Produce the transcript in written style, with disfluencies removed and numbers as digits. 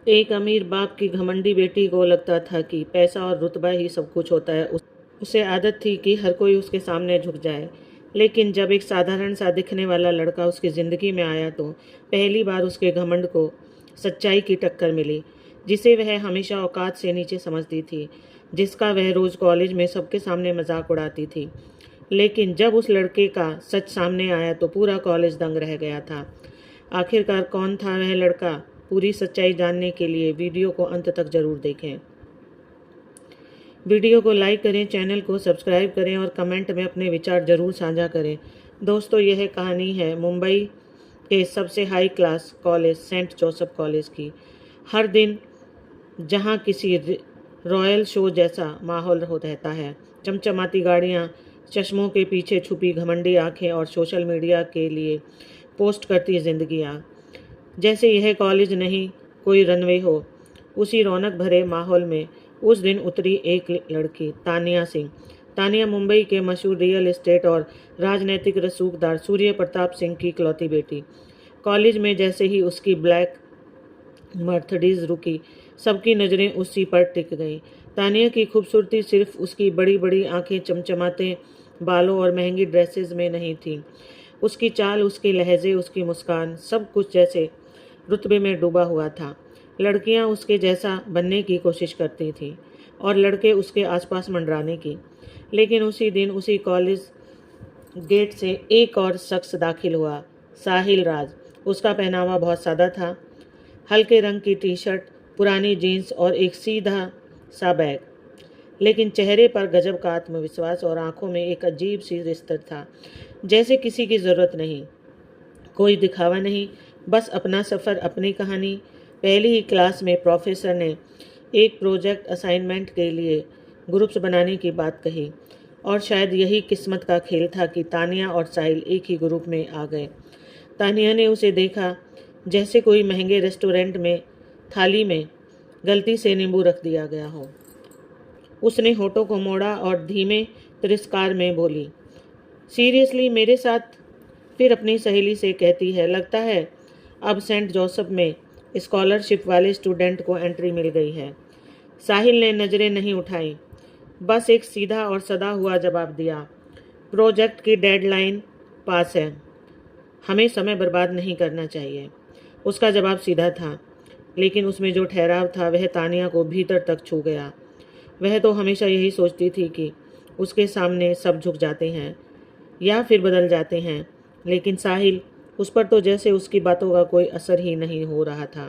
एक अमीर बाप की घमंडी बेटी को लगता था कि पैसा और रुतबा ही सब कुछ होता है। उसे आदत थी कि हर कोई उसके सामने झुक जाए। लेकिन जब एक साधारण सा दिखने वाला लड़का उसकी ज़िंदगी में आया तो पहली बार उसके घमंड को सच्चाई की टक्कर मिली, जिसे वह हमेशा औकात से नीचे समझती थी, जिसका वह रोज़ कॉलेज में सबके सामने मजाक उड़ाती थी। लेकिन जब उस लड़के का सच सामने आया तो पूरा कॉलेज दंग रह गया था। आखिरकार कौन था वह लड़का? पूरी सच्चाई जानने के लिए वीडियो को अंत तक जरूर देखें। वीडियो को लाइक करें, चैनल को सब्सक्राइब करें और कमेंट में अपने विचार जरूर साझा करें। दोस्तों, यह कहानी है मुंबई के सबसे high class college Saint Joseph College की। हर दिन जहां किसी रॉयल शो जैसा माहौल रहता है, चमचमाती गाड़ियां, चश्मों के पीछे छुपी घमंडी आंखें और सोशल मीडिया के लिए पोस्ट करती जिंदगियां, जैसे यह कॉलेज नहीं कोई रनवे हो। उसी रौनक भरे माहौल में उस दिन उतरी एक लड़की, तानिया सिंह। तानिया मुंबई के मशहूर रियल एस्टेट और राजनीतिक रसूखदार सूर्य प्रताप सिंह की इकलौती बेटी। कॉलेज में जैसे ही उसकी ब्लैक मर्सिडीज रुकी, सबकी नज़रें उसी पर टिक गईं। तानिया की खूबसूरती सिर्फ उसकी बड़ी बड़ी आंखें, चमचमाते बालों और महंगी ड्रेसेस में नहीं थी। उसकी चाल, उसके लहजे, उसकी मुस्कान, सब कुछ जैसे रुतबे में डूबा हुआ था। लड़कियां उसके जैसा बनने की कोशिश करती थीं और लड़के उसके आसपास मंडराने की। लेकिन उसी दिन उसी कॉलेज गेट से एक और शख्स दाखिल हुआ, साहिल राज। उसका पहनावा बहुत सादा था, हल्के रंग की टी शर्ट, पुरानी जीन्स और एक सीधा सा बैग। लेकिन चेहरे पर गजब का आत्मविश्वास और आंखों में एक अजीब सी रिश्ता था, जैसे किसी की ज़रूरत नहीं, कोई दिखावा नहीं, बस अपना सफ़र, अपनी कहानी। पहली ही क्लास में प्रोफेसर ने एक प्रोजेक्ट असाइनमेंट के लिए ग्रुप्स बनाने की बात कही और शायद यही किस्मत का खेल था कि तानिया और साहिल एक ही ग्रुप में आ गए। तानिया ने उसे देखा जैसे कोई महंगे रेस्टोरेंट में थाली में गलती से नींबू रख दिया गया हो। उसने होठों को मोड़ा और धीमे तिरस्कार में बोली, सीरियसली मेरे साथ? फिर अपनी सहेली से कहती है, लगता है अब सेंट जोसेफ में स्कॉलरशिप वाले स्टूडेंट को एंट्री मिल गई है। साहिल ने नज़रें नहीं उठाई, बस एक सीधा और सदा हुआ जवाब दिया, प्रोजेक्ट की डेडलाइन पास है, हमें समय बर्बाद नहीं करना चाहिए। उसका जवाब सीधा था, लेकिन उसमें जो ठहराव था वह तानिया को भीतर तक छू गया। वह तो हमेशा यही सोचती थी कि उसके सामने सब झुक जाते हैं या फिर बदल जाते हैं, लेकिन साहिल, उस पर तो जैसे उसकी बातों का कोई असर ही नहीं हो रहा था।